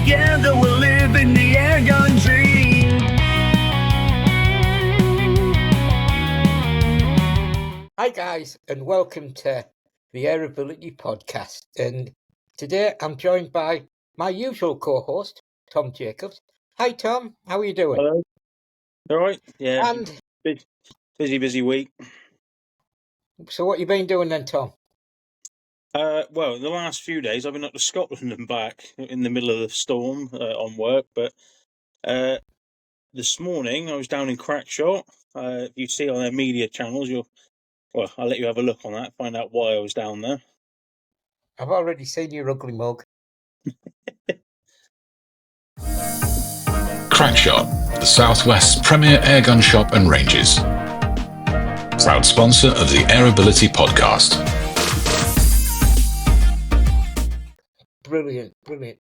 Together we'll live in the airgun dream. Hi guys, and welcome to the AirAbility podcast. And today I'm joined by my usual co-host, Tom Jacobs. Hi Tom, how are you doing? Hello. All right. Yeah. And Busy week. so what you been doing then, Tom? Well, the last few days I've been up to Scotland and back in the middle of the storm on work. But this morning I was down in Crackshot. If you see on their media channels, I'll let you have a look on that, find out why I was down there. I've already seen your ugly mug. Crackshot, the Southwest's premier airgun shop and ranges. Proud sponsor of the AirAbility podcast. Brilliant.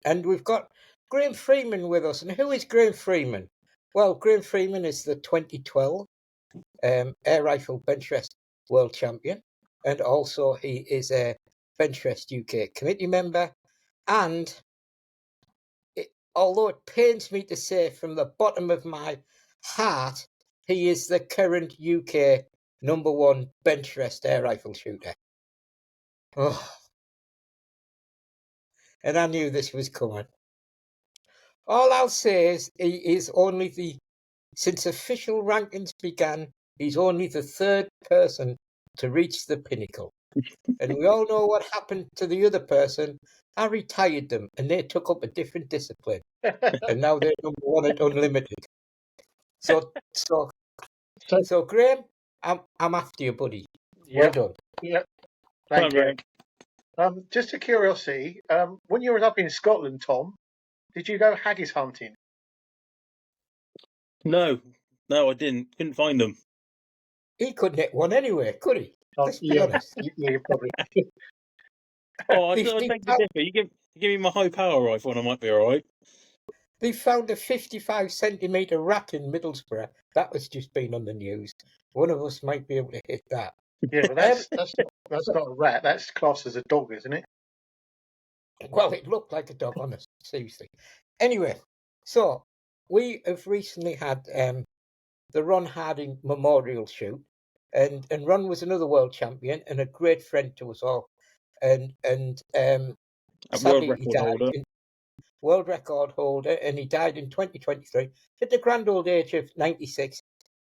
And we've got Graeme Freeman with us. And who is Graeme Freeman? Well, Graeme Freeman is the 2012 air rifle Benchrest world champion. And also he is a Benchrest UK committee member. And although it pains me to say from the bottom of my heart, he is the current UK #1 Benchrest air rifle shooter. Oh. And I knew this was coming. All I'll say is he is since official rankings began, he's only the third person to reach the pinnacle. And we all know what happened to the other person. I retired them and they took up a different discipline. And now they're #1 at Unlimited. So Graeme, I'm after you, buddy. Well done. Yep. Thank you. Just a curiosity, when you were up in Scotland, Tom, did you go haggis hunting? No, I didn't. Couldn't find them. He couldn't hit one anyway, could he? Let's be honest. Yeah, probably. Oh, I think the differ. You give me my high power rifle and I might be all right. They found a 55-centimetre rat in Middlesbrough. That was just been on the news. One of us might be able to hit that. Yeah, but that's not a rat. That's classed as a dog, isn't it? Well, it looked like a dog, honestly, seriously. Anyway, so we have recently had the Ron Harding Memorial Shoot, and Ron was another world champion and a great friend to us all. And sadly, he died. World record holder, and he died in 2023 at the grand old age of 96,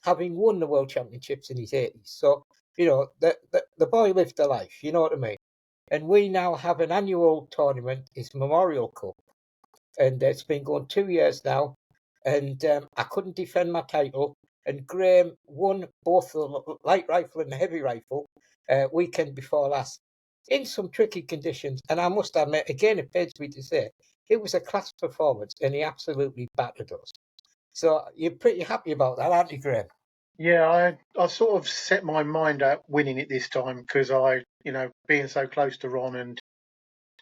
having won the world championships in his 80s. So, you know, the boy lived a life, you know what I mean? And we now have an annual tournament, it's Memorial Cup, and it's been going 2 years now, and I couldn't defend my title, and Graeme won both the light rifle and the heavy rifle weekend before last in some tricky conditions, and I must admit, again, it pains me to say, it was a class performance, and he absolutely battered us. So you're pretty happy about that, aren't you, Graeme? Yeah, I sort of set my mind at winning it this time because being so close to Ron and,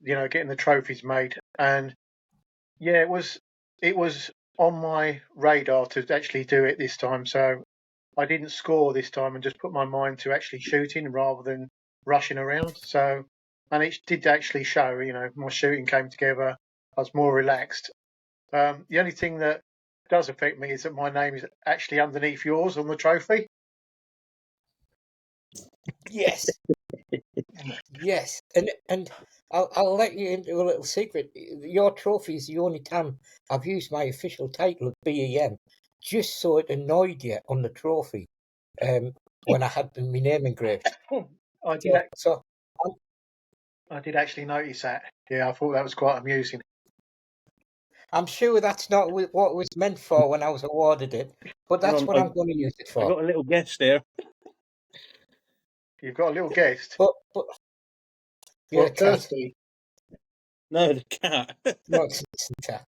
getting the trophies made. And yeah, it was on my radar to actually do it this time. So I didn't score this time and just put my mind to actually shooting rather than rushing around. So, and it did actually show, my shooting came together. I was more relaxed. The only thing that does affect me is that my name is actually underneath yours on the trophy. Yes. Yes. And I'll let you into a little secret. Your trophy is the only time I've used my official title of BEM, just so it annoyed you on the trophy when I had my name engraved. I did actually notice that. Yeah, I thought that was quite amusing. I'm sure that's not what it was meant for when I was awarded it, but that's what I'm going to use it for. I got a little guest there. You've got a little guest? But yeah, Kirsty. No, the cat. No, it's the cat.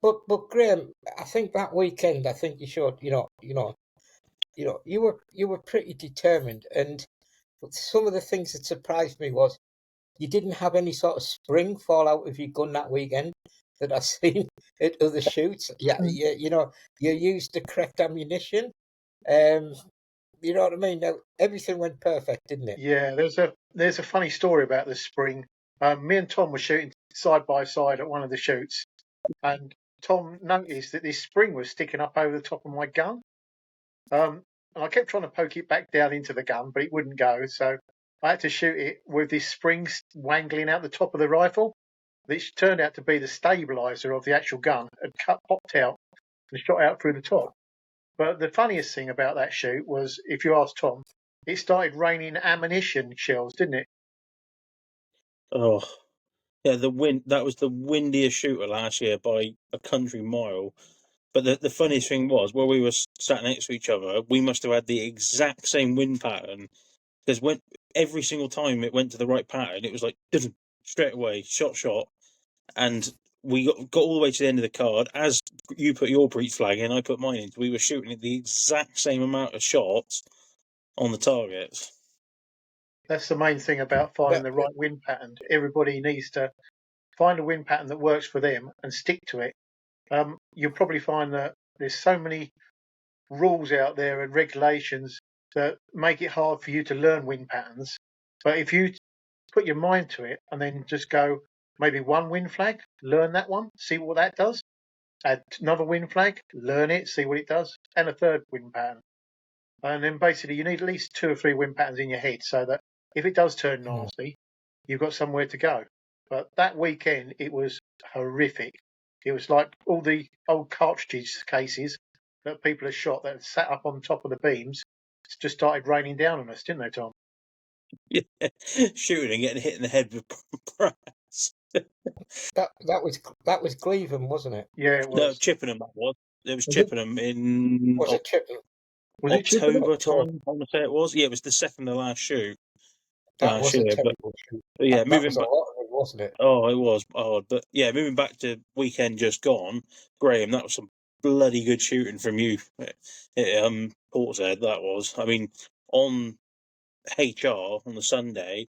But Graeme, I think that weekend, you showed, you were pretty determined, and some of the things that surprised me was you didn't have any sort of spring fall out of your gun that weekend that I've seen at other shoots. Yeah, you used the correct ammunition. You know what I mean? Now, everything went perfect, didn't it? Yeah, there's a funny story about the spring. Me and Tom were shooting side by side at one of the shoots, and Tom noticed that this spring was sticking up over the top of my gun. And I kept trying to poke it back down into the gun, but it wouldn't go. So I had to shoot it with this spring wangling out the top of the rifle, which turned out to be the stabilizer of the actual gun. Had popped out and shot out through the top. But the funniest thing about that shoot was, if you ask Tom, it started raining ammunition shells, didn't it? Oh, yeah, the wind. That was the windiest shooter last year by a country mile. But the funniest thing was, where we were sat next to each other, we must have had the exact same wind pattern. Because when every single time it went to the right pattern, it was like straight away, shot, and we got all the way to the end of the card. As you put your breach flag in, I put mine in. We were shooting at the exact same amount of shots on the targets. That's the main thing about finding the right wind pattern. Everybody needs to find a wind pattern that works for them and stick to it. You'll probably find that there's so many rules out there and regulations that make it hard for you to learn wind patterns. But if you put your mind to it and then just go maybe one wind flag, learn that one, see what that does, add another wind flag, learn it, see what it does, and a third wind pattern. And then basically you need at least 2 or 3 wind patterns in your head so that if it does turn nasty, you've got somewhere to go. But that weekend, it was horrific. It was like all the old cartridge cases that people had shot that had sat up on top of the beams just started raining down on us, didn't they, Tom? Yeah, shooting and getting hit in the head with brass. That was Cleveland, wasn't it? Yeah, it was. No, Chippenham. That was. It was Chippenham in Was it Chippenham? Was it Chippenham? October time. I want to say it was. Yeah, it was the second to last shoot That last was a year. terrible shoot. But yeah, That moving was a back. lot of it, wasn't it? Oh, it was hard. But yeah, moving back to weekend just gone, Graeme, that was some bloody good shooting from you. Portshead, that was. I mean, on HR on the Sunday,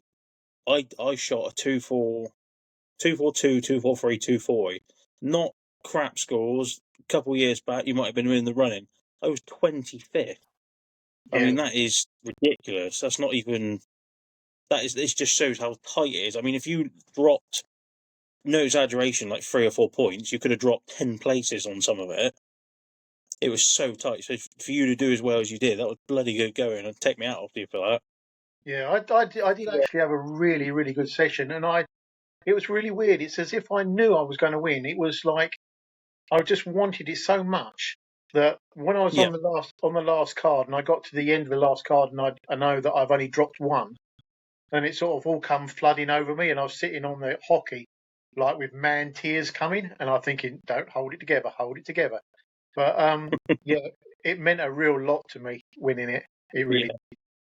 I shot a 2-4, 2-4-2, 2-4-3, 2-4. Not crap scores. A couple of years back, you might have been in the running. I was 25th. I Yeah. mean, that is ridiculous. That's not even. It just shows how tight it is. I mean, if you dropped, no exaggeration, like 3 or 4 points, you could have dropped 10 places on some of it. It was so tight. So for you to do as well as you did, that was bloody good going. And take me out of you for that. Yeah, I did actually have a really, really good session, and it was really weird. It's as if I knew I was going to win. It was like I just wanted it so much that when I was Yeah. on the last card, and I got to the end of the last card, and I know that I've only dropped one, and it sort of all come flooding over me, and I was sitting on the hockey, like with man tears coming, and I'm thinking, don't hold it together, hold it together. But yeah, it meant a real lot to me winning it. It really.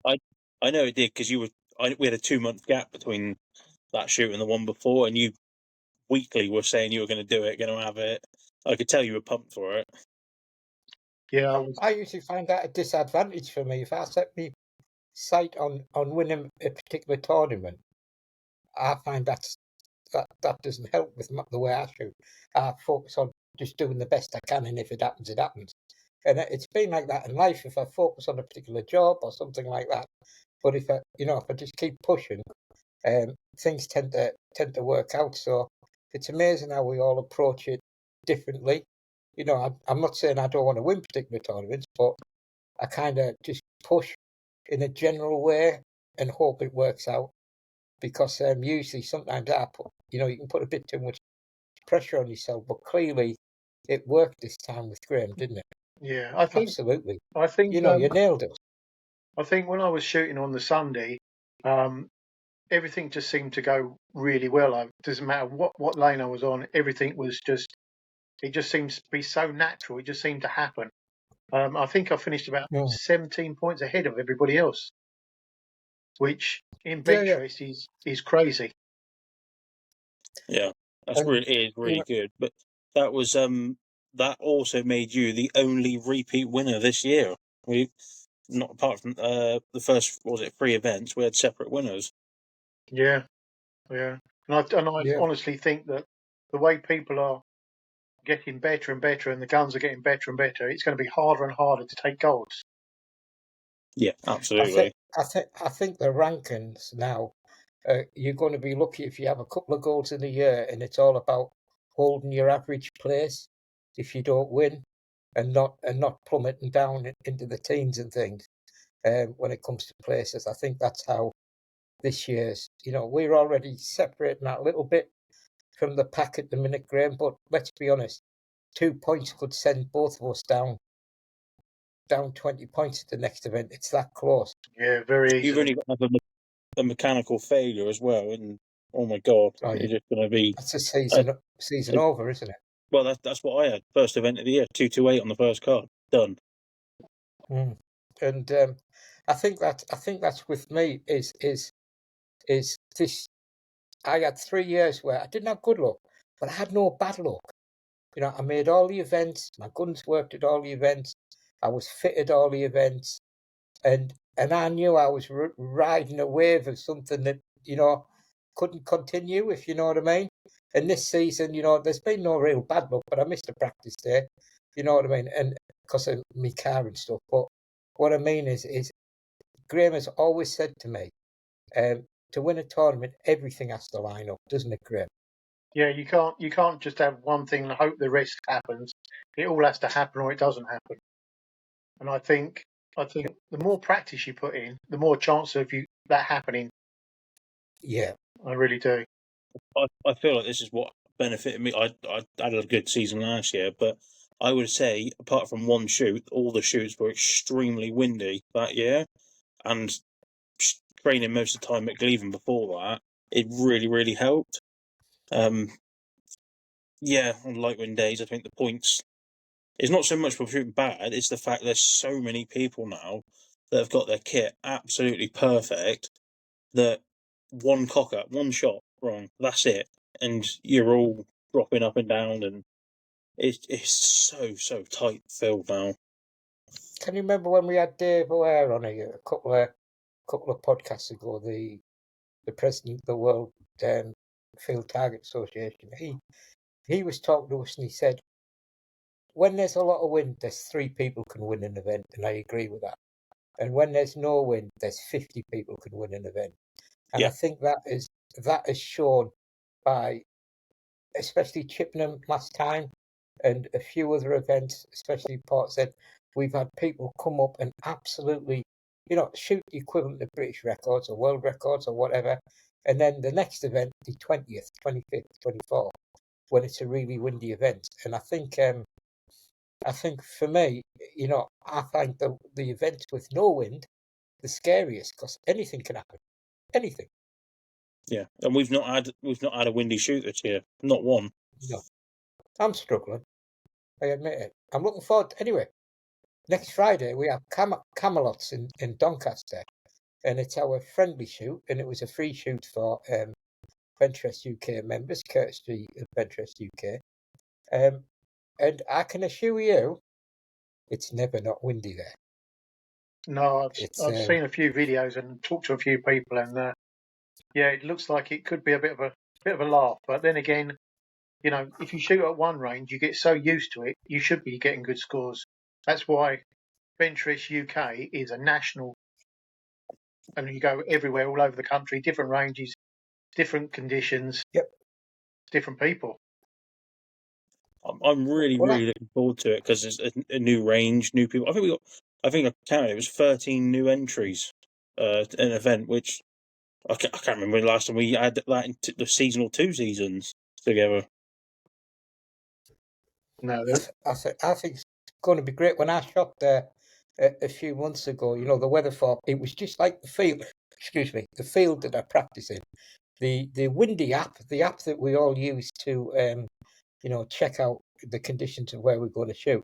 Yeah. I know it did because we had a 2-month gap between that shoot and the one before, and you weekly were saying you were going to do it, going to have it. I could tell you were pumped for it. Yeah, I usually find that a disadvantage for me. If I set my sight on winning a particular tournament, I find that doesn't help with the way I shoot. I focus on just doing the best I can, and if it happens, it happens. And it's been like that in life. If I focus on a particular job or something like that, but if I just keep pushing, things tend to work out. So it's amazing how we all approach it differently. I'm not saying I don't want to win particular tournaments, but I kind of just push in a general way and hope it works out. Because usually, sometimes you can put a bit too much pressure on yourself. But clearly, it worked this time with Graeme, didn't it? yeah. I think Absolutely. I think You nailed it. I think when I was shooting on the Sunday, everything just seemed to go really well. It doesn't matter what lane I was on, everything was it just seems to be so natural. It just seemed to happen. I think I finished about 17 points ahead of everybody else, which in Benchrest is crazy. Yeah, it is really good. But that was that also made you the only repeat winner this year. We not apart from the first 3 events, we had separate winners. Yeah. And I honestly think that the way people are getting better and better, and the guns are getting better and better, it's going to be harder and harder to take golds. Yeah, absolutely. I think the rankings now, you're going to be lucky if you have a couple of goals in a year, and it's all about holding your average place if you don't win, and not plummeting down into the teens and things. When it comes to places, I think that's how this year's. We're already separating that a little bit from the pack at the minute, Graeme. But let's be honest, 2 points could send both of us down 20 points at the next event. It's that close. Yeah, very You've easily. only got to have a mechanical failure as well, and oh my god, Oh, yeah. it's just going to be. That's a season over, isn't it? Well, that's what I had. First event of the year, 228 on the first card, done. Mm. And I think that's with me is this. I had 3 years where I didn't have good luck, but I had no bad luck. I made all the events. My guns worked at all the events. I was fit at all the events, and I knew I was riding a wave of something that couldn't continue, if you know what I mean. And this season, there's been no real bad luck, but I missed a practice day, you know what I mean, and because of my car and stuff. But what I mean is Graeme has always said to me, to win a tournament, everything has to line up, doesn't it, Graeme? Yeah, you can't just have one thing and hope the rest happens. It all has to happen or it doesn't happen. And I think the more practice you put in, the more chance of that happening. Yeah. I really do. I feel like this is what benefited me. I had a good season last year, but I would say, apart from one shoot, all the shoots were extremely windy that year. And training most of the time at Gleven before that, it really, really helped. Yeah, on light wind days, I think the points. It's not so much for shooting bad, it's the fact there's so many people now that have got their kit absolutely perfect that one cock up, one shot wrong, that's it. And you're all dropping up and down, and it's so tight filled now. Can you remember when we had Dave O'Hare on a couple of podcasts ago, the president of the World Field Target Association? He was talking to us and he said, when there's a lot of wind, there's 3 people can win an event, and I agree with that. And when there's no wind, there's 50 people can win an event. And Yeah. I think that is shown by especially Chippenham last time and a few other events, especially Portstead. We've had people come up and absolutely, shoot the equivalent of British records or world records or whatever. And then the next event, the 20th, 25th, 24th, when it's a really windy event. And I think for me, I find the event with no wind the scariest because anything can happen. Anything. Yeah, and we've not had a windy shoot this year, not one. No, I'm struggling. I admit it. I'm looking forward. Anyway, next Friday we have Camelots in Doncaster, and it's our friendly shoot, and it was a free shoot for Benchrest UK members, courtesy of Benchrest UK. And I can assure you, it's never not windy there. No, I've seen a few videos and talked to a few people, and yeah, it looks like it could be a bit of a laugh. But then again, if you shoot at one range, you get so used to it, you should be getting good scores. That's why Benchrest UK is a national, and you go everywhere, all over the country, different ranges, different conditions, Yep, different people. I'm really looking forward to it because it's a new range, new people. I think I counted it was 13 new entries, an event which I can't remember the last time we had that in the seasonal 2 seasons together. No, I think it's going to be great. When I shot there a few months ago, the weather for it was just like the field. Excuse me, the field that I practice in. The windy app, the app that we all use to check out the conditions of where we're going to shoot,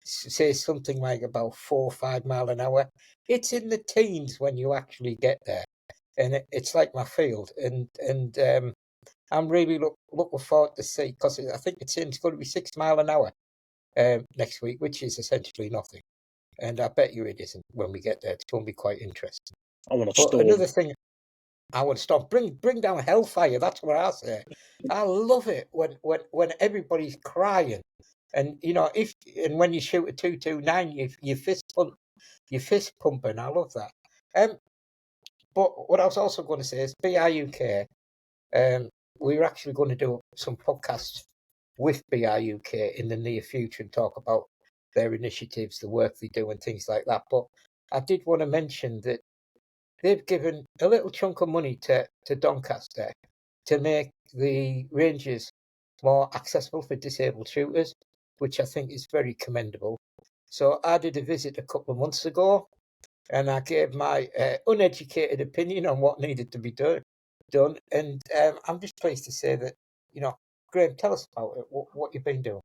says something like about 4 or 5 mile an hour. It's in the teens when you actually get there, and it's like my field, and I'm really looking forward to see, because I think it's going to be 6 mile an hour next week, which is essentially nothing. And I bet you it isn't when we get there. It's going to be quite interesting. I want to But storm. another thing, I want to stop. Bring down hellfire. That's what I say. I love it when everybody's crying, and when you shoot a 229, you fist pumping. I love that. But what I was also going to say is BIUK. We're actually going to do some podcasts with BRUK in the near future and talk about their initiatives, the work they do, and things like that. But I did want to mention that they've given a little chunk of money to Doncaster to make the ranges more accessible for disabled shooters, which I think is very commendable. So I did a visit a couple of months ago, and I gave my uneducated opinion on what needed to be done. And I'm just pleased to say that, Graeme, tell us about it. What you've been doing.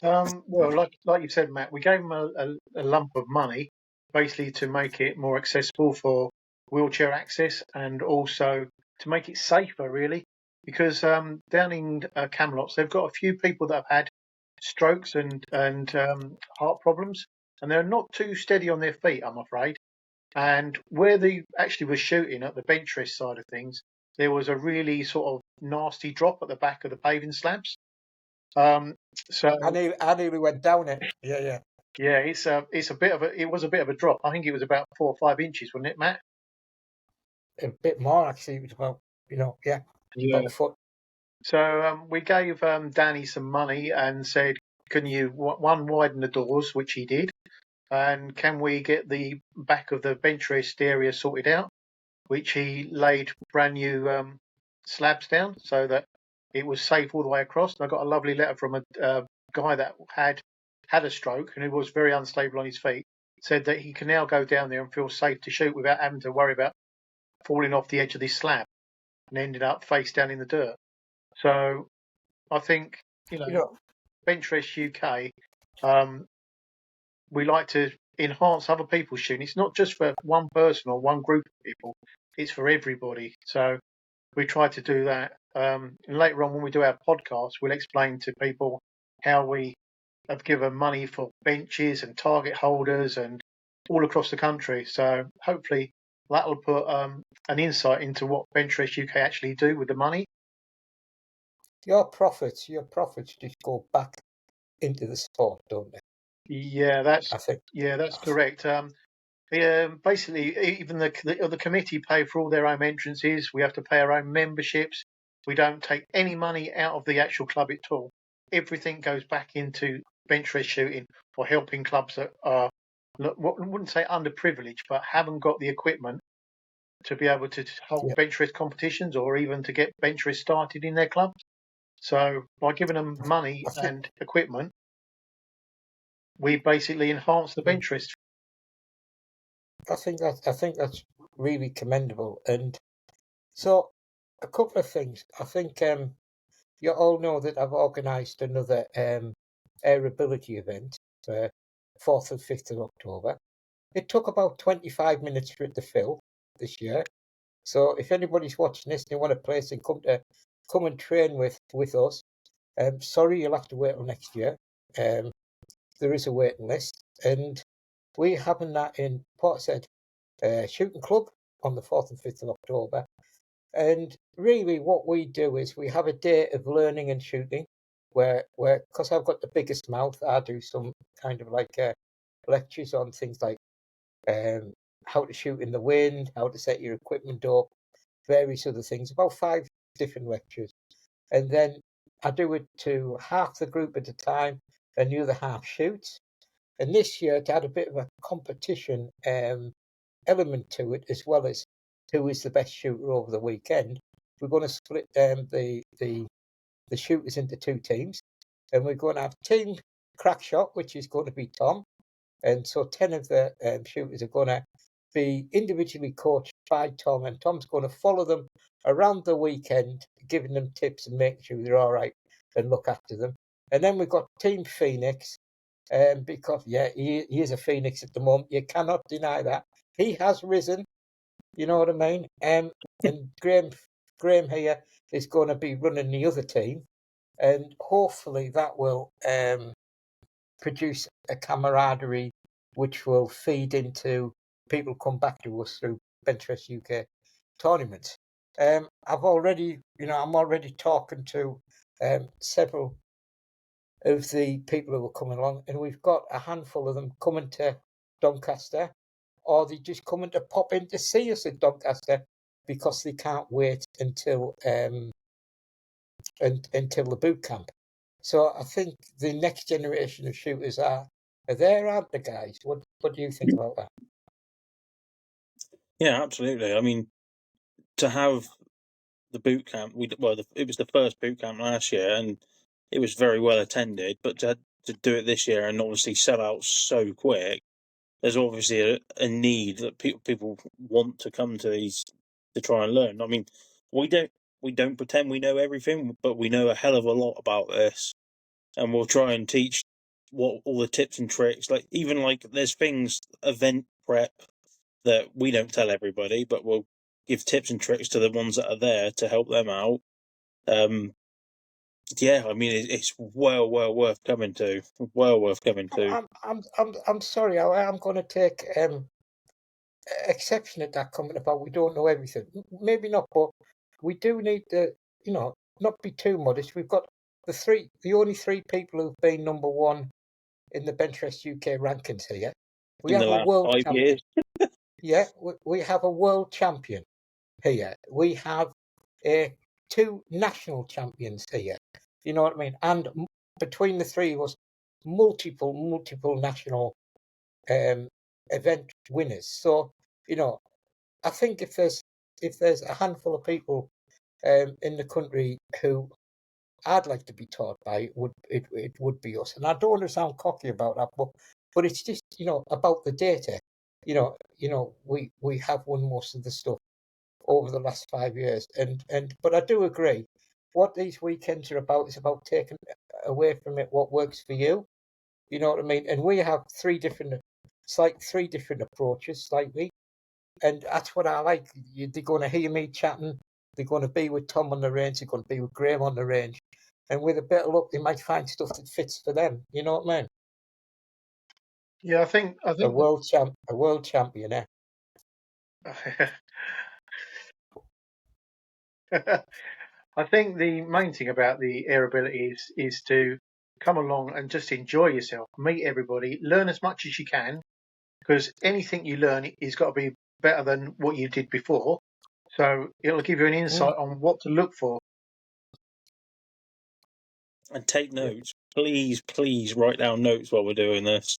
Well, like you said, Matt, we gave them a lump of money basically to make it more accessible for wheelchair access and also to make it safer, really. Because down in Camelots, they've got a few people that have had strokes and heart problems, and they're not too steady on their feet, I'm afraid. And where they actually were shooting at the Benchrest side of things, there was a really sort of nasty drop at the back of the paving slabs. So I nearly went down it. Yeah. yeah, it was a bit of a drop. I think it was about 4 or 5 inches, wasn't it, Matt? A bit more, actually. It was about, about a foot. So we gave Danny some money and said, "Can you widen the doors?" Which he did. And can we get the back of the Benchrest area sorted out? Which he laid brand new slabs down so that it was safe all the way across. And I got a lovely letter from a guy that had a stroke and who was very unstable on his feet. Said that he can now go down there and feel safe to shoot without having to worry about falling off the edge of this slab and ending up face down in the dirt. So I think, Benchrest UK, we like to enhance other people's shooting. It's not just for one person or one group of people, it's for everybody. So we try to do that. And later on, when we do our podcast, we'll explain to people how we have given money for benches and target holders and all across the country. So hopefully that'll put an insight into what Benchrest UK actually do with the money. Your profits just go back into the sport, don't they? Yeah, I think. that's correct. Basically, even the committee pay for all their own entrances. We have to pay our own memberships. We don't take any money out of the actual club at all. Everything goes back into Benchrest shooting or helping clubs that are, I wouldn't say underprivileged, but haven't got the equipment to be able to hold Benchrest competitions or even to get Benchrest started in their clubs. So by giving them money and equipment, we basically enhance the Benchrest. I think that's really commendable. And so, a couple of things. I think you all know that I've organised another AirAbility event for 4th and 5th of October. It took about 25 minutes for it to fill this year. So if anybody's watching this and they want a place and come and train with us, sorry, you'll have to wait till next year. There is a waiting list, and we're having that in Portishead Shooting Club on the 4th and 5th of October. And really what we do is we have a day of learning and shooting where because I've got the biggest mouth, I do some kind of like lectures on things like how to shoot in the wind, how to set your equipment up, various other things, about 5 different lectures. And then I do it to half the group at a time and the other half shoots. And this year it had a bit of a competition element to it, as well as who is the best shooter over the weekend. We're going to split the shooters into 2 teams, and we're going to have Team Crackshot, which is going to be Tom, and so 10 of the shooters are going to be individually coached by Tom, and Tom's going to follow them around the weekend, giving them tips and making sure they're all right and look after them. And then we've got Team Phoenix, because he is a Phoenix at the moment. You cannot deny that. He has risen, you know what I mean? And Graeme here is going to be running the other team, and hopefully that will produce a camaraderie which will feed into people come back to us through Benchrest UK tournaments. I'm already talking to several of the people who are coming along, and we've got a handful of them coming to Doncaster, or they just coming to pop in to see us at Doncaster because they can't wait until the boot camp. So I think the next generation of shooters are there, aren't they, guys? What do you think about that? Yeah, absolutely. I mean, to have the boot camp, it was the first boot camp last year, and it was very well attended. But to do it this year and obviously sell out so quick, there's obviously a need that people want to come to these to try and learn. I mean, we don't pretend we know everything, but we know a hell of a lot about this, and we'll try and teach what all the tips and tricks. Like even like there's things event prep that we don't tell everybody, but we'll give tips and tricks to the ones that are there to help them out. Yeah, I mean it's well worth coming to. Well worth coming to. I'm sorry. I'm going to take exception at that comment about we don't know everything. Maybe not, but we do need to, not be too modest. We've got the only three people who've been number one in the Benchrest UK rankings here. We In have the a last world 5 champion. years, Yeah, we have a world champion here. We have two national champions here. You know what I mean? And between the three of us, multiple national event winners. So, I think if there's a handful of people in the country who I'd like to be taught by, it would be us. And I don't want to sound cocky about that, but it's just about the data. We have won most of the stuff over the last 5 years, but I do agree. What these weekends are about is about taking away from it what works for you. You know what I mean? And we have three different approaches, slightly. And that's what I like. They're going to hear me chatting. They're going to be with Tom on the range. They're going to be with Graeme on the range. And with a bit of luck, they might find stuff that fits for them. You know what I mean? Yeah, I think A world champion, eh? I think the main thing about the AirAbility is to come along and just enjoy yourself, meet everybody, learn as much as you can, because anything you learn is got to be better than what you did before. So it'll give you an insight on what to look for. and take notes. Please write down notes while we're doing this,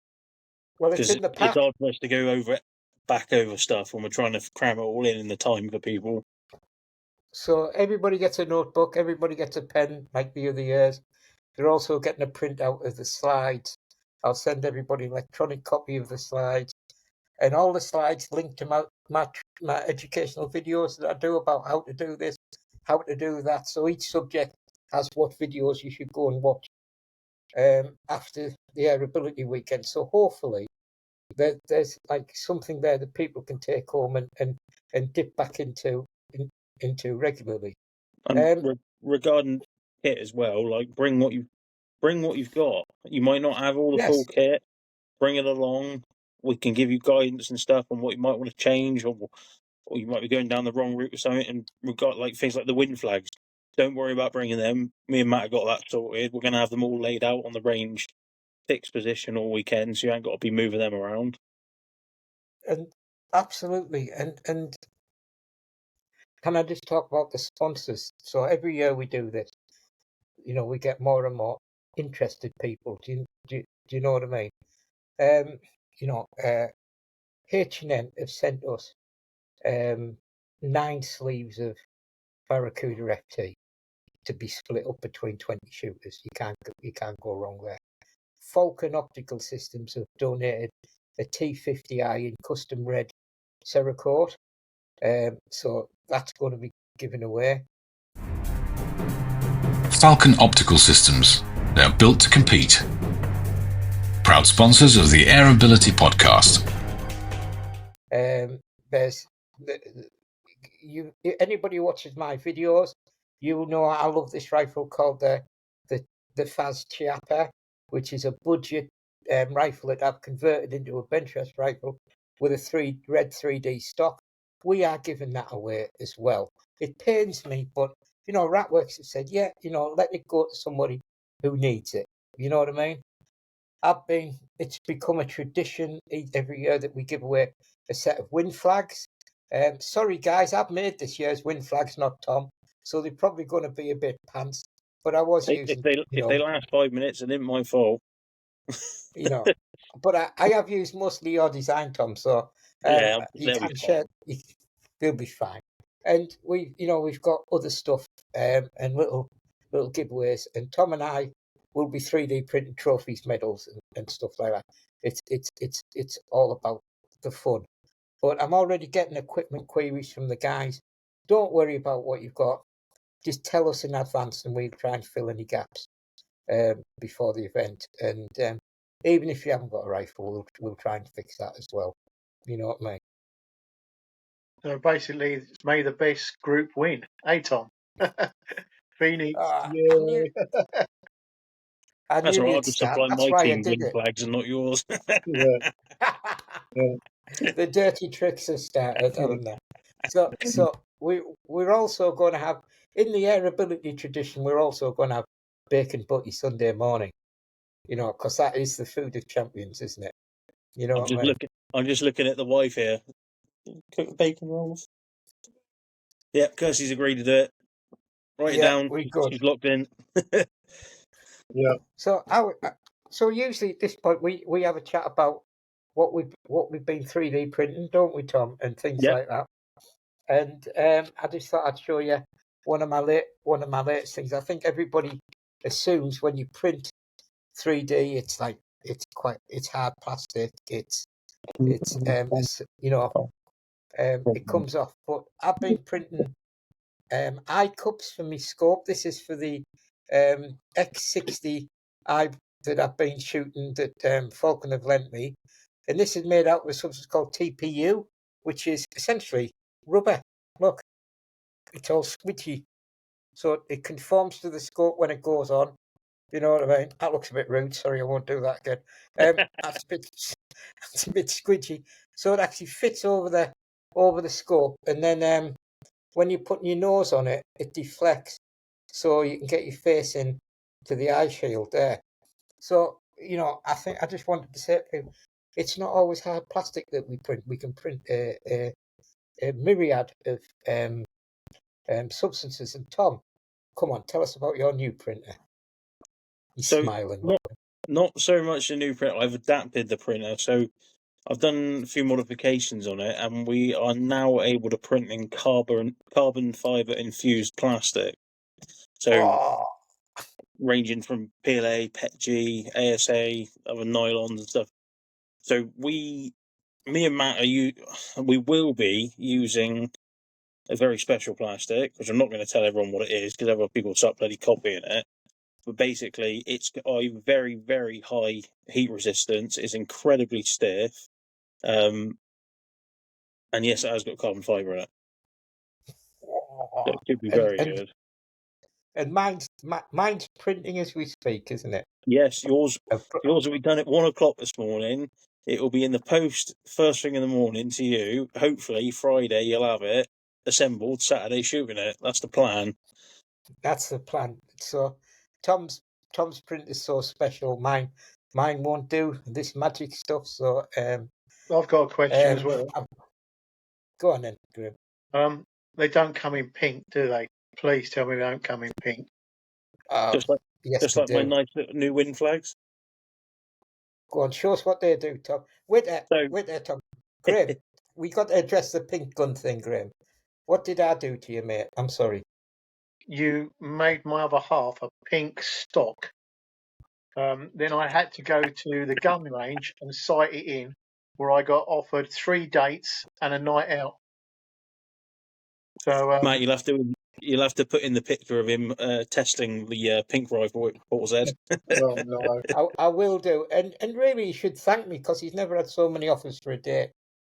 Well, it's because in the it's pack. hard for us to go back over stuff when we're trying to cram it all in the time for people. So everybody gets a notebook. Everybody gets a pen, like the other years. They're also getting a printout of the slides. I'll send everybody an electronic copy of the slides. And all the slides link to my educational videos that I do about how to do this, how to do that. So each subject has what videos you should go and watch after the AirAbility weekend. So hopefully there's like something there that people can take home and dip back into regularly. And regarding kit as well, like bring what you've got. You might not have all the Yes. full kit. Bring it along. We can give you guidance and stuff on what you might want to change, or you might be going down the wrong route or something. And we've got like things like the wind flags. Don't worry about bringing them. Me and Matt have got that sorted. We're going to have them all laid out on the range, fixed position all weekend, so you ain't got to be moving them around. And absolutely. And can I just talk about the sponsors? So every year we do this, we get more and more interested people. Do you know what I mean? H&M have sent us 9 sleeves of Barracuda FT to be split up between 20 shooters. You can't go wrong there. Falcon Optical Systems have donated a T50i in custom red Cerakote. So that's going to be given away. Falcon Optical Systems. They are built to compete. Proud sponsors of the AirAbility podcast. There's anybody who watches my videos, you know I love this rifle called the Faz Chiappa, which is a budget rifle that I've converted into a Benchrest rifle with a red 3D stock. We are giving that away as well. It pains me, but Ratworks have said, yeah, let it go to somebody who needs it. You know what I mean? It's become a tradition every year that we give away a set of wind flags. Sorry guys, I've made this year's wind flags, not Tom, so they're probably going to be a bit pants. but I was If using, if they last 5 minutes, it isn't my fault. you know, but I have used mostly your design, Tom. So Yeah, you they'll be can fine. share. They'll be fine. And we've got other stuff and little giveaways. And Tom and I will be 3D printing trophies, medals, and stuff like that. It's all about the fun. But I'm already getting equipment queries from the guys. Don't worry about what you've got. Just tell us in advance, and we'll try and fill any gaps before the event. And even if you haven't got a rifle, we'll try and fix that as well. You know what I mean? So basically, it's may the best group win. Hey, Tom. Phoenix. I Yeah. That's knew all right. I'll you'd just start. supply That's my why I team's did win it. flags and not yours. Yeah. Yeah. The dirty tricks have started, haven't they? So we're also going to have, in the AirAbility tradition, we're also going to have bacon butty Sunday morning. Because that is the food of champions, isn't it? You know I'm what just I mean? looking at the wife here. Cook bacon rolls. Yeah, Kirsty's agreed to do it. Write it Yeah, down. we're good. She's locked in. Yeah. So usually at this point we have a chat about what we've been 3D printing, don't we, Tom, and things Yep. like that. And I just thought I'd show you one of my latest things. I think everybody assumes when you print 3D, it's like it's hard plastic. It comes off. But I've been printing eye cups for my scope. This is for the X60 eye that I've been shooting that Falcon have lent me, and this is made out with something called TPU, which is essentially rubber. Look, it's all squidgy, so it conforms to the scope when it goes on. You know what I mean? That looks a bit rude. Sorry, I won't do that again. That's it's a bit squidgy, so it actually fits over the scope, and then when you're putting your nose on it, it deflects, so you can get your face in to the eye shield there. So I think I just wanted to say to people, it's not always hard plastic that we print. We can print a myriad of substances. And Tom, come on, tell us about your new printer. He's So smiling. not so much the new printer. I've adapted the printer. So I've done a few modifications on it, and we are now able to print in carbon fiber infused plastic. So Oh, ranging from PLA, PETG, ASA, other nylons and stuff. So me and Matt we will be using a very special plastic, which I'm not going to tell everyone what it is because other people start bloody copying it. But basically, it's got a very, very high heat resistance. It's incredibly stiff. And yes, it has got carbon fibre in it. So it could be very good. And mine's printing as we speak, isn't it? Yes, yours will be done at 1 o'clock this morning. It will be in the post first thing in the morning to you. Hopefully, Friday you'll have it assembled. Saturday shooting it. That's the plan. That's the plan. So Tom's print is so special. Mine won't do this magic stuff. So I've got a question as well. Go on then, Graeme. They don't come in pink, do they? Please tell me they don't come in pink. Just like Yes, they my do. nice little new wind flags. Go on, show us what they do, Tom. Wait there, Tom. Graeme, we got to address the pink gun thing, Graeme. What did I do to you, mate? I'm sorry. You made my other half a pink stock. Then I had to go to the gun range and sight it in, where I got offered 3 dates and a night out. So Matt, you'll have to put in the picture of him testing the pink rifle at Port's Head. oh no. I will do. And really, he should thank me because he's never had so many offers for a date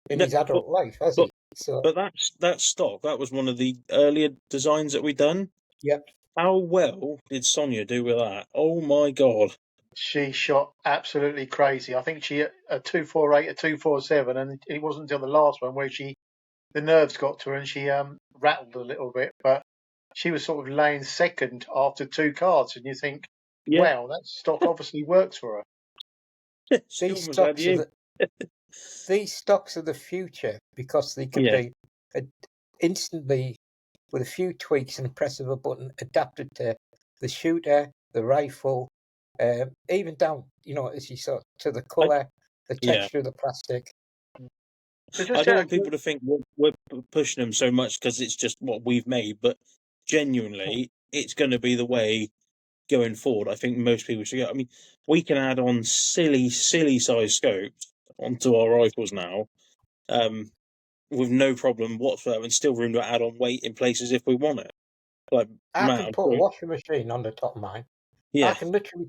in his adult life, has he? So, but that stock, that was one of the earlier designs that we done. yep. How well did Sonia do with that? Oh my god. She shot absolutely crazy. I think she hit a 248, a 247, and it wasn't until the last one where the nerves got to her and she rattled a little bit. But she was sort of laying second after 2 cards, and you think, wow, that stock obviously works for her. These stocks are the future because they can be instantly, with a few tweaks and a press of a button, adapted to the shooter, the rifle, even down, as you saw, to the colour, the texture of the plastic. So I just don't out want people to think we're pushing them so much because it's just what we've made, but genuinely, it's going to be the way going forward. I think most people should go. I mean, we can add on silly size scopes onto our rifles now, with no problem whatsoever, and still room to add on weight in places if we want it. Like, I can put a washing machine on the top of mine. I yeah. can literally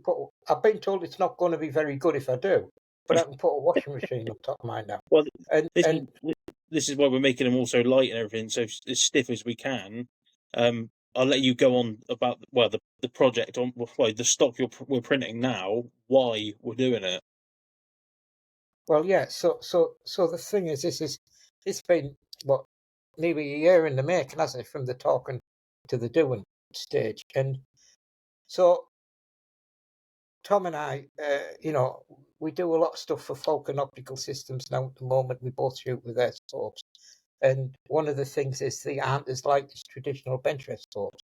I've been told it's not going to be very good if I do, but I can put a washing machine on top of mine now. Well, And this is why we're making them all so light and everything, so as stiff as we can. I'll let you go on about the project on the stock we're printing now. Why we're doing it? well, yeah. So the thing is, it's been what, maybe a year in the making, hasn't it, from the talking to the doing stage, and so Tom and I, we do a lot of stuff for Falcon Optical Systems now at the moment. We both shoot with their scopes. And one of the things is they aren't as light as traditional Benchrest scopes.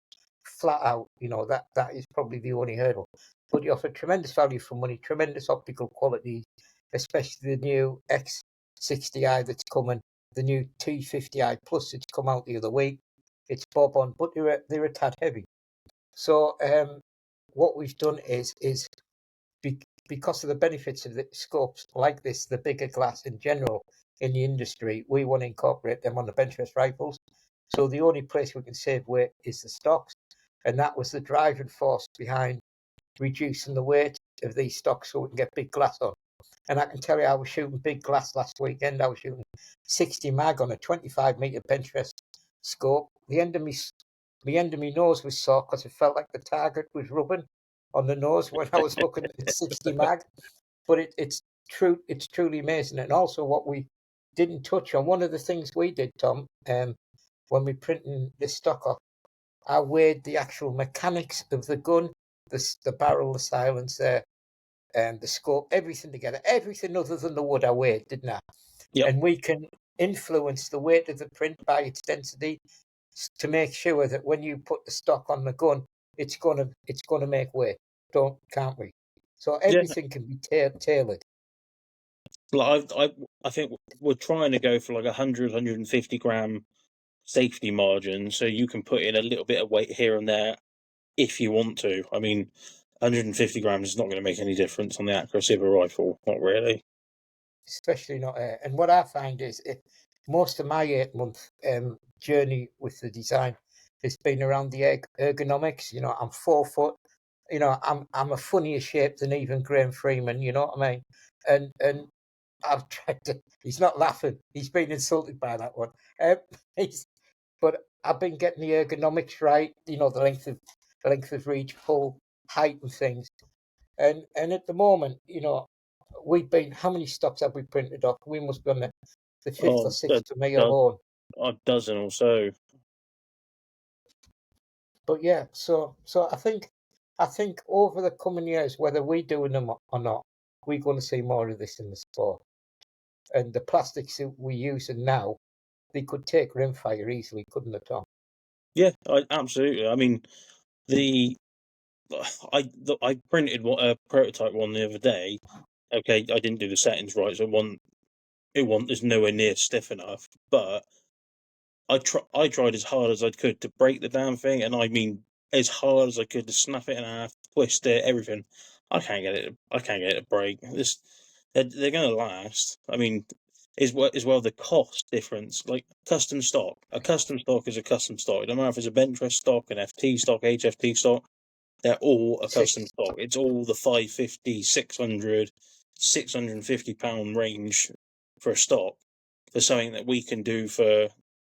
Flat out, that is probably the only hurdle. But you offer tremendous value for money, tremendous optical quality, especially the new X60i that's coming, the new T50i Plus that's come out the other week. It's bob on, but they're a tad heavy. So what we've done is because of the benefits of the scopes like this, the bigger glass in general in the industry, we want to incorporate them on the Benchrest rifles. So the only place we can save weight is the stocks, and that was the driving force behind reducing the weight of these stocks so we can get big glass on. And I can tell you, I was shooting big glass last weekend. I was shooting 60 mag on a 25-meter Benchrest scope. The end of my nose was sore because it felt like the target was rubbing on the nose when I was looking at 60 mag. But it's truly amazing. And also what we didn't touch on, one of the things we did, Tom, when we printing this stock off, I weighed the actual mechanics of the gun, the barrel, the silencer, the scope, everything together, everything other than the wood I weighed, didn't I? Yep. And we can influence the weight of the print by its density to make sure that when you put the stock on the gun, it's gonna make weight. Can't we? So everything can be tailored. Like I think we're trying to go for like 150 gram safety margin, so you can put in a little bit of weight here and there if you want to. I mean, 150 grams is not going to make any difference on the accuracy of a rifle, not really. Especially not. And what I find is, most of my 8-month journey with the design has been around the ergonomics. I'm 4 foot. I'm a funnier shape than even Graeme Freeman. You know what I mean? And I've tried to. He's not laughing. He's been insulted by that one. But I've been getting the ergonomics right. The length of reach, pull, height, and things. And at the moment, we've been. How many stocks have we printed off? We must be on the fifth or sixth for me alone. A dozen or so. But yeah, so I think over the coming years, whether we're doing them or not, we're going to see more of this in the sport. And the plastics that we're using now, they could take rimfire easily, couldn't they, Tom? Yeah, absolutely. I mean, I printed a prototype one the other day. Okay, I didn't do the settings right, so it is nowhere near stiff enough. But I tried as hard as I could to break the damn thing, and I mean as hard as I could to snap it in half, twist it, everything. I can't get it to break. They're going to last. I mean, as well the cost difference, like custom stock. A custom stock is a custom stock. It doesn't matter if it's a Benchrest stock, an FT stock, HFT stock. They're all a custom stock. It's all the 550, 600, 650 pound range for a stock, for something that we can do for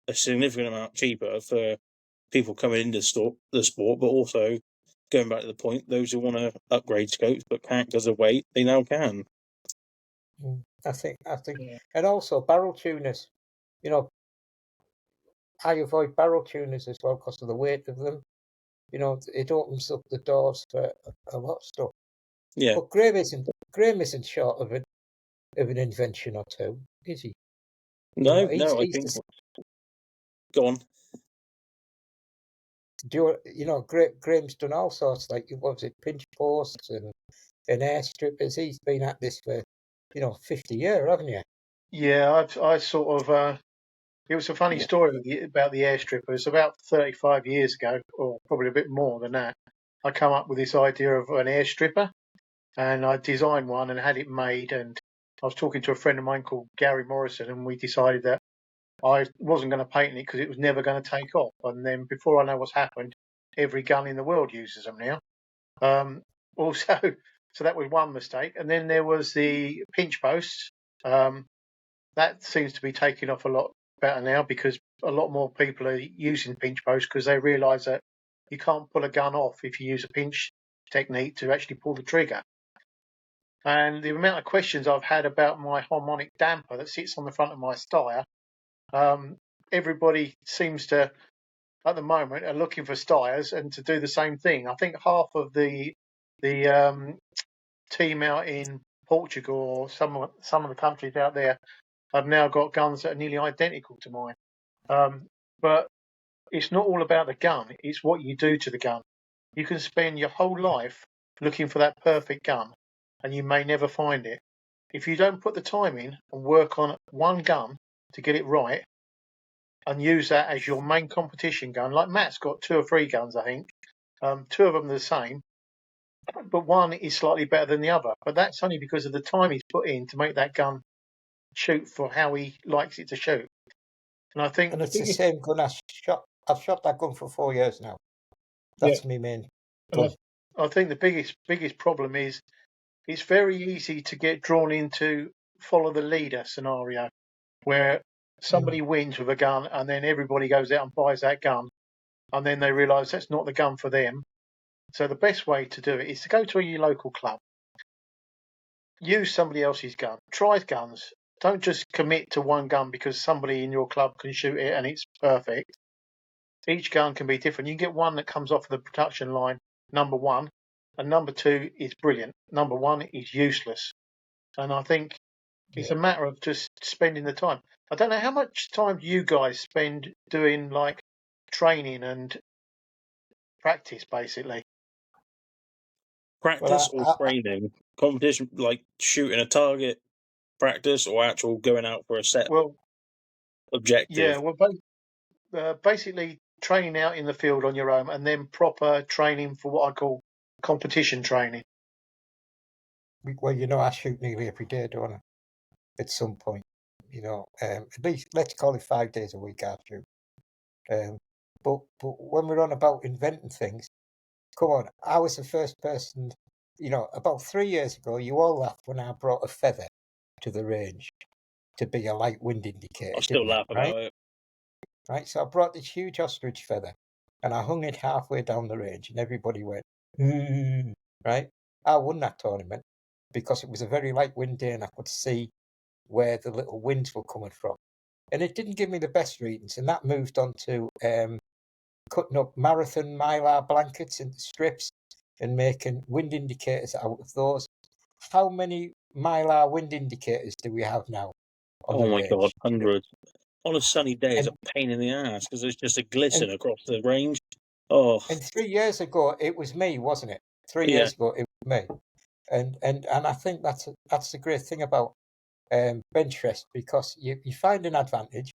a significant amount cheaper for people coming into the sport, but also going back to the point, those who want to upgrade scopes but can't because of weight, they now can. I think, and also barrel tuners. I avoid barrel tuners as well because of the weight of them. It opens up the doors for a lot of stuff. Yeah. But Graeme isn't short of an invention or two, is he? No, I think. Go on. Graeme's done all sorts, like, what was it, pinch posts and airstrippers. He's been at this for 50 years, haven't you? Yeah, I sort of. It was a funny story about the airstrippers. About 35 years ago, or probably a bit more than that, I come up with this idea of an airstripper, and I designed one and had it made. And I was talking to a friend of mine called Gary Morrison, and we decided that I wasn't going to patent it because it was never going to take off. And then before I know what's happened, every gun in the world uses them now. Also, so that was one mistake. And then there was the pinch posts. That seems to be taking off a lot better now because a lot more people are using pinch posts because they realise that you can't pull a gun off if you use a pinch technique to actually pull the trigger. And the amount of questions I've had about my harmonic damper that sits on the front of my steyr, everybody seems to, at the moment, are looking for steyrs and to do the same thing. I think half of the team out in Portugal or some of the countries out there have now got guns that are nearly identical to mine. But it's not all about the gun, it's what you do to the gun. You can spend your whole life looking for that perfect gun and you may never find it. If you don't put the time in and work on one gun to get it right and use that as your main competition gun, like Matt's got 2 or 3 guns, I think. 2 of them are the same, but one is slightly better than the other. But that's only because of the time he's put in to make that gun shoot for how he likes it to shoot. And I think, And it's the same gun I've shot that gun for 4 years now. That's me main gun. I think the biggest problem is it's very easy to get drawn into follow the leader scenario, where somebody wins with a gun and then everybody goes out and buys that gun, and then they realise that's not the gun for them. So the best way to do it is to go to your local club, use somebody else's gun, try guns. Don't just commit to one gun because somebody in your club can shoot it and it's perfect. Each gun can be different. You can get one that comes off the production line, number 1, and number 2 is brilliant. Number 1 is useless. And I think it's a matter of just spending the time. I don't know, how much time do you guys spend doing like training and practice, basically? Practice Well, or training? Competition, like shooting a target, practice, or actual going out for a set objective? Yeah, well, basically training out in the field on your own and then proper training for what I call competition training. Well, I shoot nearly every day, don't I? At some point, at least let's call it 5 days a week I shoot. But when we're on about inventing things, come on, I was the first person, about 3 years ago, you all laughed when I brought a feather to the range to be a light wind indicator. I still laugh about it. Right, so I brought this huge ostrich feather and I hung it halfway down the range and everybody went, right? I won that tournament because it was a very light wind day and I could see where the little winds were coming from. And it didn't give me the best readings, and that moved on to cutting up marathon mylar blankets into strips and making wind indicators out of those. How many mylar wind indicators do we have now? Oh my God, hundreds. On a sunny day, it's a pain in the ass because it's just a glisten across the range. Oh. And 3 years ago, it was me, wasn't it? 3 years ago, it was me. And I think that's the great thing about Benchrest, because you find an advantage,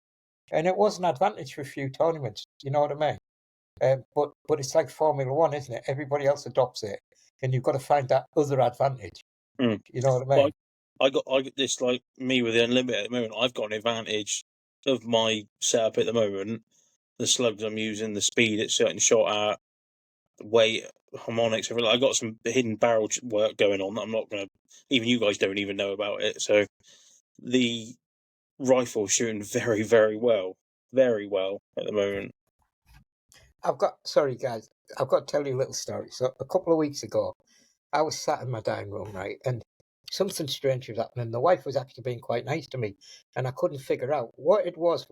and it was an advantage for a few tournaments. You know what I mean? But it's like Formula One, isn't it? Everybody else adopts it, and you've got to find that other advantage. You know what I mean? Well, I got this, like me with the Unlimited at the moment. I've got an advantage of my setup at the moment. The slugs I'm using, the speed it's certain shot at, weight, harmonics, everything. I got some hidden barrel work going on that I'm not going to. Even you guys don't even know about it. So the rifle's shooting very, very well at the moment. Sorry guys, I've got to tell you a little story. So a couple of weeks ago, I was sat in my dining room, right, and something strange was happening. The wife was actually being quite nice to me, and I couldn't figure out what it was.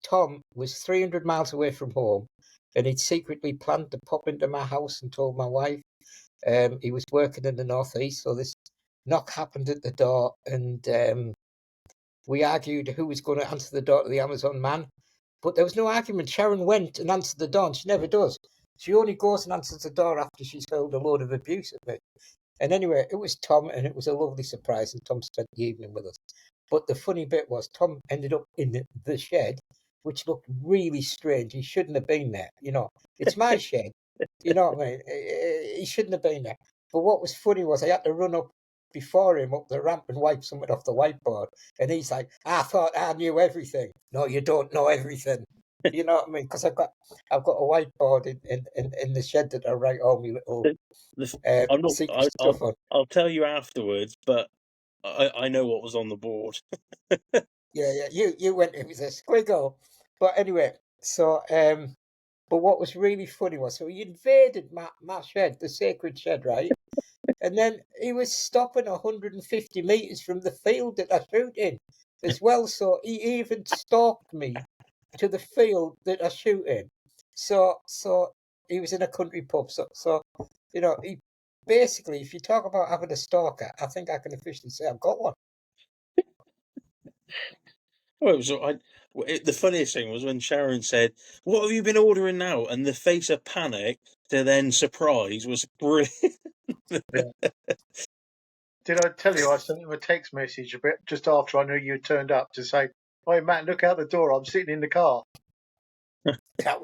Tom was 300 miles away from home, and he'd secretly planned to pop into my house and told my wife. He was working in the northeast, so this knock happened at the door, and we argued who was going to answer the door to the Amazon man. But there was no argument. Sharon went and answered the door, and she never does. She only goes and answers the door after she's hurled a load of abuse at me. And anyway, it was Tom, and it was a lovely surprise, and Tom spent the evening with us. But the funny bit was Tom ended up in the shed, which looked really strange. He shouldn't have been there. You know, it's my shed. You know what I mean? He shouldn't have been there. But what was funny was I had to run up before him up the ramp and wipe something off the whiteboard. And he's like, I thought I knew everything. No, you don't know everything. You know what I mean? Because I've got a whiteboard in the shed that I write all my little I'm not. secret stuff on. I'll tell you afterwards, but I know what was on the board. Yeah. You went. It was a squiggle. But anyway, so but what was really funny was so he invaded my shed, the sacred shed, right? And then he was stopping 150 meters from the field that I shoot in as well. So he even stalked me to the field that I shoot in. So he was in a country pub. So you know, he basically, if you talk about having a stalker, I think I can officially say I've got one. Well, the funniest thing was when Sharon said, "What have you been ordering now?" And the face of panic to then surprise was brilliant. Yeah. Did I tell you I sent him a text message a bit just after I knew you turned up to say, "Hey Matt, look out the door. I'm sitting in the car." That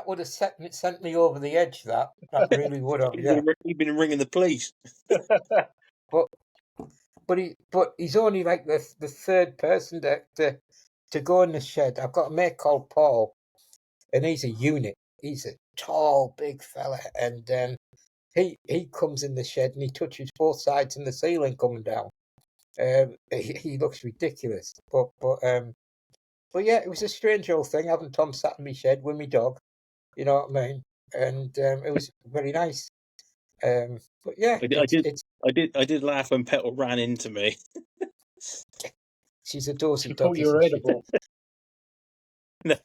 would have sent me over the edge. That really would have. Yeah. He'd been ringing the police. But he's only like the third person to go in the shed. I've got a mate called Paul, and he's a unit. He's a tall, big fella, and he comes in the shed and he touches both sides and the ceiling coming down. He looks ridiculous, but yeah, it was a strange old thing having Tom sat in my shed with my dog. You know what I mean? And it was very nice. But yeah, I did laugh when Petal ran into me. she's a dozy She dog. thought you were edible. No.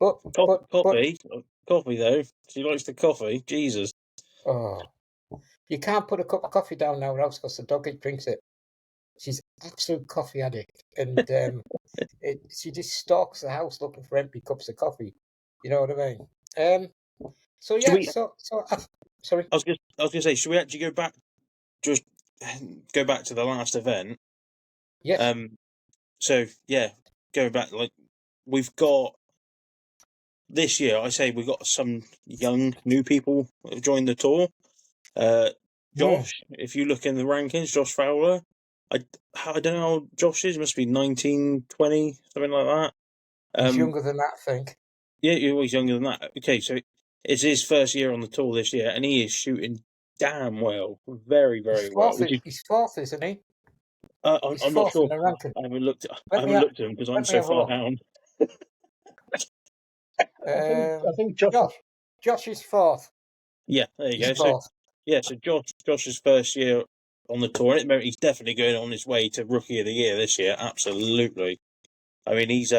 But Coffee though. She likes the coffee. Jesus. oh, you can't put a cup of coffee down now, else because the dog drinks it. She's an absolute coffee addict, and she just stalks the house looking for empty cups of coffee. You know what I mean? So yeah, sorry. I was gonna say, should we actually go back to the last event? Yes. So yeah, going back, like we've got this year. I say we've got some young new people that have joined the tour. Josh, if you look in the rankings, Josh Fowler. I don't know how Josh is. Must be 19, 20, something like that. He's younger than that, I think. Yeah, he's younger than that. Okay, so it's his first year on the tour this year, and he is shooting damn well, very, very well. He's fourth, isn't he? I'm not sure. I haven't looked at him because I'm so far down. I think Josh is fourth. Yeah, there you go. So Josh's first year on the tour. He's definitely going on his way to Rookie of the Year this year. Absolutely. I mean, he's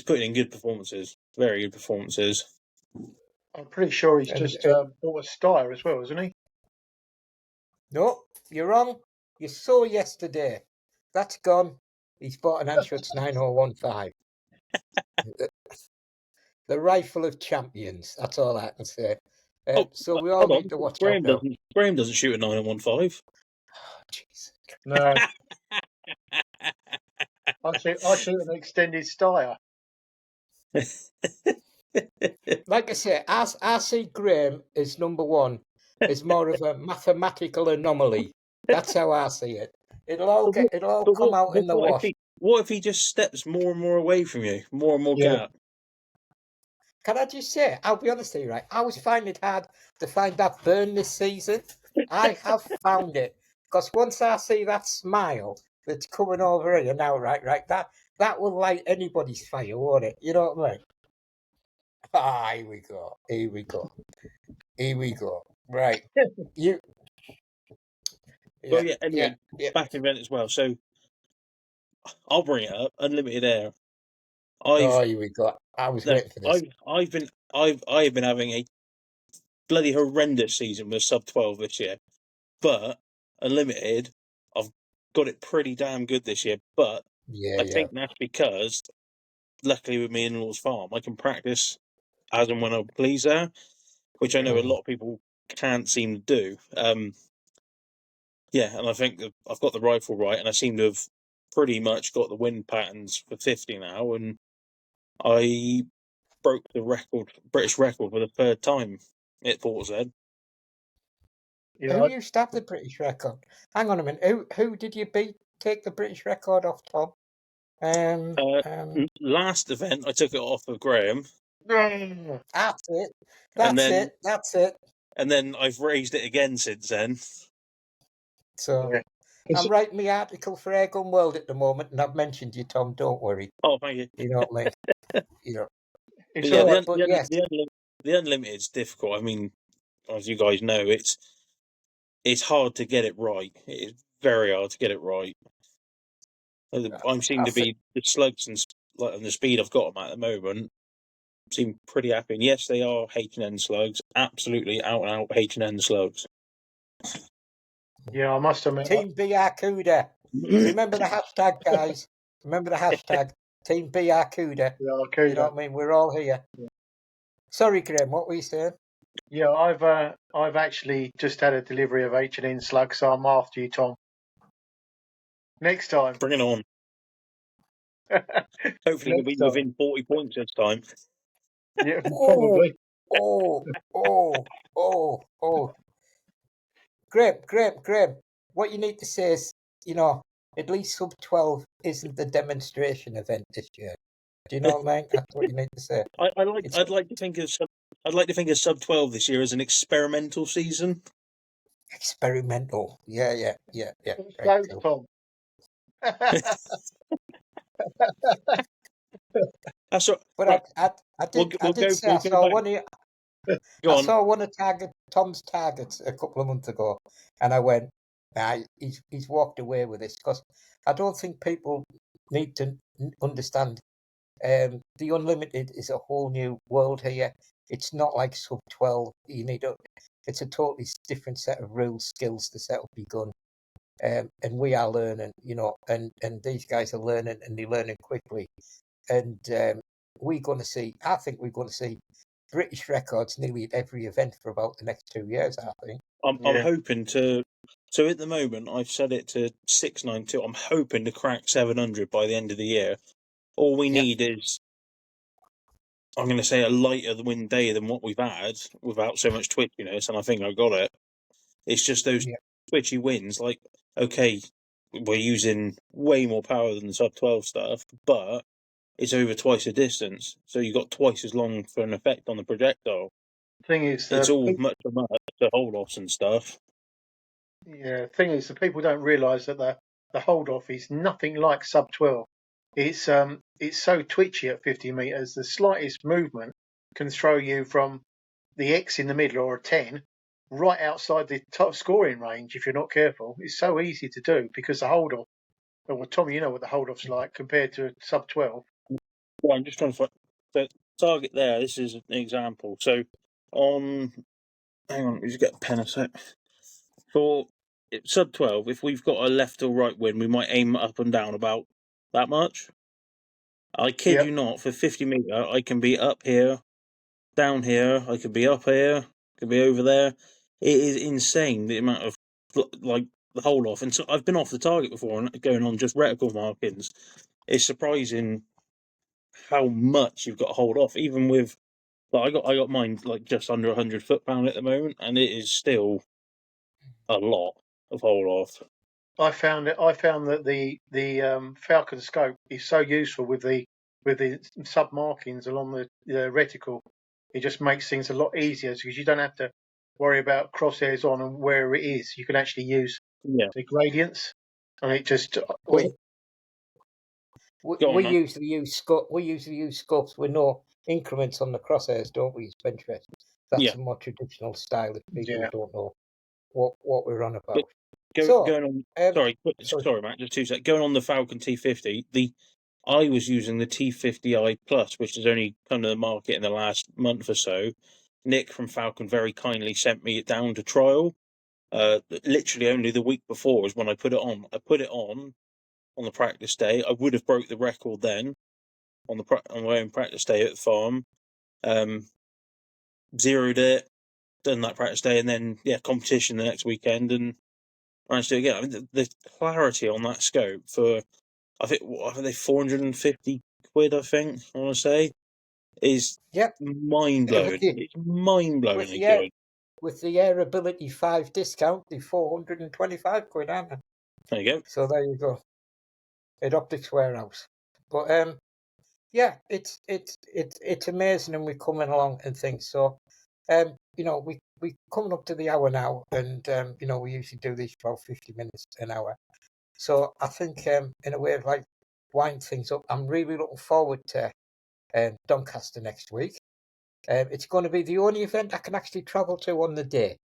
putting in good performances, very good performances. I'm pretty sure he's just bought a Steyr as well, isn't he? No, you're wrong. You saw yesterday. That's gone. He's bought an Anschutz 9015. The rifle of champions. That's all I can say. So we all need to watch out now. Graeme doesn't shoot a 9015. Oh, jeez. No. I shoot an extended Steyr. Like I say, I see Graeme as number one, as more of a mathematical anomaly. That's how I see it. It'll all come out in the wash. What if he just steps more and more away from you, more and more gap? Can I just say, I'll be honest with you, right? I was finding it hard to find that burn this season. I have found it. Because once I see that smile that's coming over here now, right, that will light anybody's fire, won't it? You know what I mean? Ah, here we go. Right. Well, anyway, back event as well. So I'll bring it up. Unlimited Air. Here we go. I was waiting for this. I've been having a bloody horrendous season with sub 12 this year, but Unlimited, I've got it pretty damn good this year. But I think that's because luckily with my in-laws farm, I can practice as and when I please there, which I know a lot of people can't seem to do. Yeah, and I think that I've got the rifle right, and I seem to have pretty much got the wind patterns for 50 now, and I broke the British record for the third time at Port's Head. Who used to have the British record? Hang on a minute. Who did you beat? Take the British record off, Tom? Last event, I took it off of Graeme. That's it. And That's then- it. That's it. And then I've raised it again since then. So I'm writing my article for Airgun World at the moment, and I've mentioned you, Tom. Don't worry. Oh, thank you. You know what I mean? You know. But It's yeah, all right. the unlimited's difficult. I mean, as you guys know, it's hard to get it right. It is very hard to get it right. I seem to be the slugs and the speed I've got them at the moment. Seem pretty happy. And yes, they are H&N slugs. Absolutely out and out H&N slugs. Yeah, I must admit. Team Barracuda. Remember the hashtag, guys. Remember the hashtag. Team Barracuda. Yeah, You know what I mean? We're all here. Yeah. Sorry, Graeme. What were you saying? Yeah, I've actually just had a delivery of H&N slug, so I'm after you, Tom. Next time. Bring it on. Hopefully, you'll be within 40 points this time. Yeah, probably. Oh. Graeme. What you need to say is, at least sub 12 isn't the demonstration event this year. Do you know what I mean? That's what you need to say. I'd like to think of sub 12 this year as an experimental season. Experimental. Yeah. Right, Tom. That's what. But right. I saw one of Tom's targets a couple of months ago, and I went, he's walked away with this, because I don't think people need to understand. The unlimited is a whole new world here. It's not like sub 12. It's a totally different set of rules, skills to set up your gun. And we are learning, and these guys are learning, and they're learning quickly. And I think we're going to see British records nearly at every event for about the next 2 years, I think. I'm hoping to. So at the moment, I've set it to 692. I'm hoping to crack 700 by the end of the year. All we need is, I'm going to say, a lighter wind day than what we've had, without so much twitchiness, and I think I got it. It's just those twitchy winds. Like, okay, we're using way more power than the sub 12 stuff, but it's over twice the distance, so you've got twice as long for an effect on the projectile. Thing is, it's all much the hold offs and stuff. Yeah, thing is, the people don't realise that the hold off is nothing like sub 12. It's so twitchy at 50 metres. The slightest movement can throw you from the X in the middle or a 10 right outside the top scoring range if you're not careful. It's so easy to do because the hold off. Well, Tommy, you know what the hold off's like compared to sub 12. Well, I'm just trying to find the target there. This is an example. So hang on, let me just get a pen a sec. For sub 12, if we've got a left or right wind, we might aim up and down about that much. I kid you not, for 50 metre, I can be up here, down here, I could be up here, I could be over there. It is insane, the amount of, the hold off. And so I've been off the target before and going on just reticle markings. It's surprising how much you've got to hold off, even with, I got mine just under 100 foot-pound at the moment, and it is still a lot of hold off. I found that the Falcon scope is so useful with the sub markings along the reticle. It just makes things a lot easier because you don't have to worry about crosshairs on and where it is. You can actually use the gradients, and it just. We usually use scopes with no increments on the crosshairs, don't we? Benchrest. That's a more traditional style if people don't know what we're on about. Going on, sorry, Matt, just 2 seconds. Going on the Falcon T50, I was using the T50i Plus, which has only come to the market in the last month or so. Nick from Falcon very kindly sent me it down to trial. Literally only the week before is when I put it on. I put it on the practice day. I would have broke the record then. on my own practice day at the farm. Zeroed it, done that practice day, and then competition the next weekend, and managed to do it again. I mean, the clarity on that scope for I think they 450 quid. I think I want to say is mind blowing. It's mind blowingly good. With the AirAbility 5 discount, the 425 quid, aren't they? There you go. So there you go. At Optics Warehouse. But it's amazing, and we're coming along and things. So we coming up to the hour now, and we usually do these for about 50 minutes an hour. So I think in a way of like wind things up, I'm really looking forward to Doncaster next week. It's going to be the only event I can actually travel to on the day.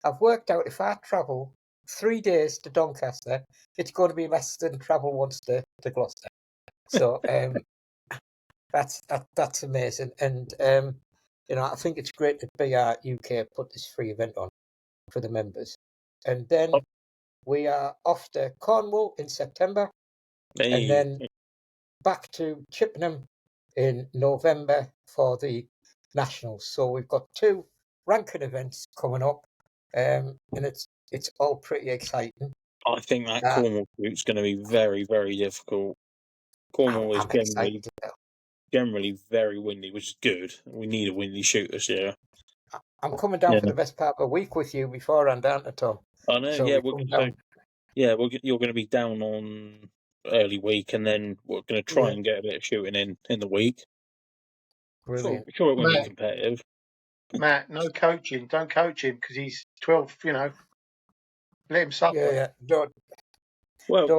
I've worked out if I travel 3 days to Doncaster, it's going to be less than travel once to Gloucester. So that's amazing, and I think it's great that BR UK put this free event on for the members, and then we are off to Cornwall in September, and then back to Chippenham in November for the Nationals. So we've got 2 ranking events coming up, and it's all pretty exciting. I think that Cornwall route's going to be very, very difficult. Cornwall is generally very windy, which is good. We need a windy shoot this year. I'm coming down for the best part of a week with you beforehand, aren't I, Tom? I know, so you're going to be down on early week, and then we're going to try and get a bit of shooting in the week. Brilliant. Sure, it won't be competitive. Matt, no coaching. Don't coach him because he's 12. Let him suffer. Yeah. Don't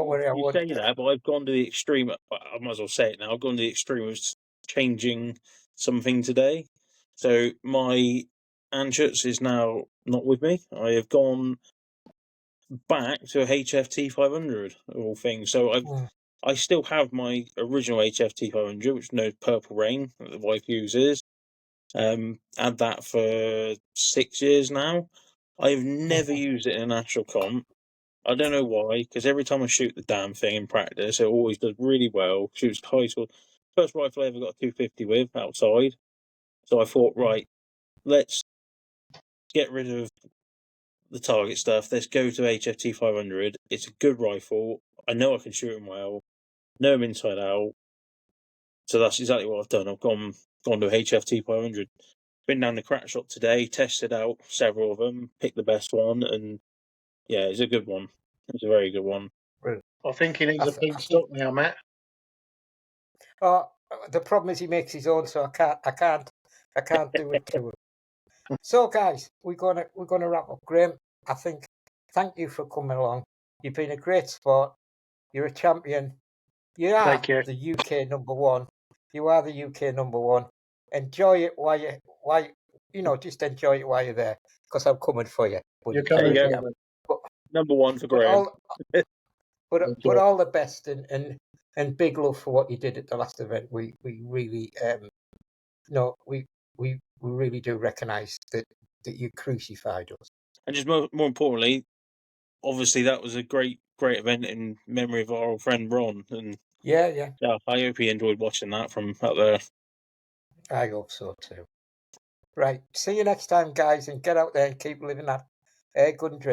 worry. I won't. You say that, but I've gone to the extreme. I might as well say it now. I've gone to the extreme of changing something today. So my Anschutz is now not with me. I have gone back to a HFT 500 of all things. So I still have my original HFT 500, which knows Purple Rain that the wife uses. Had that for 6 years now. I've never used it in an actual comp. I don't know why, because every time I shoot the damn thing in practice, it always does really well. Shoots high score. First rifle I ever got a 250 with outside. So I thought, right, let's get rid of the target stuff. Let's go to HFT 500. It's a good rifle. I know I can shoot them well. Know them inside out. So that's exactly what I've done. I've gone to HFT 500. Been down the crack shop today, tested out several of them, picked the best one, and it's a good one. It's a very good one. I think he needs a pink stock now, Matt. The problem is he makes his own, so I can't do it to him. So guys, we're gonna wrap up. Graeme, I think thank you for coming along. You've been a great sport. You're a champion. You are the UK number one. You are the UK number one. Enjoy it just enjoy it while you're there, because I'm coming for you. You're coming but, number one for Graeme. But all the best and big love for what you did at the last event. We really we really do recognise that you crucified us. And just more importantly, obviously that was a great event in memory of our old friend Ron. And yeah, I hope he enjoyed watching that from up there. I hope so too. Right, see you next time, guys, and get out there and keep living that air good and drink.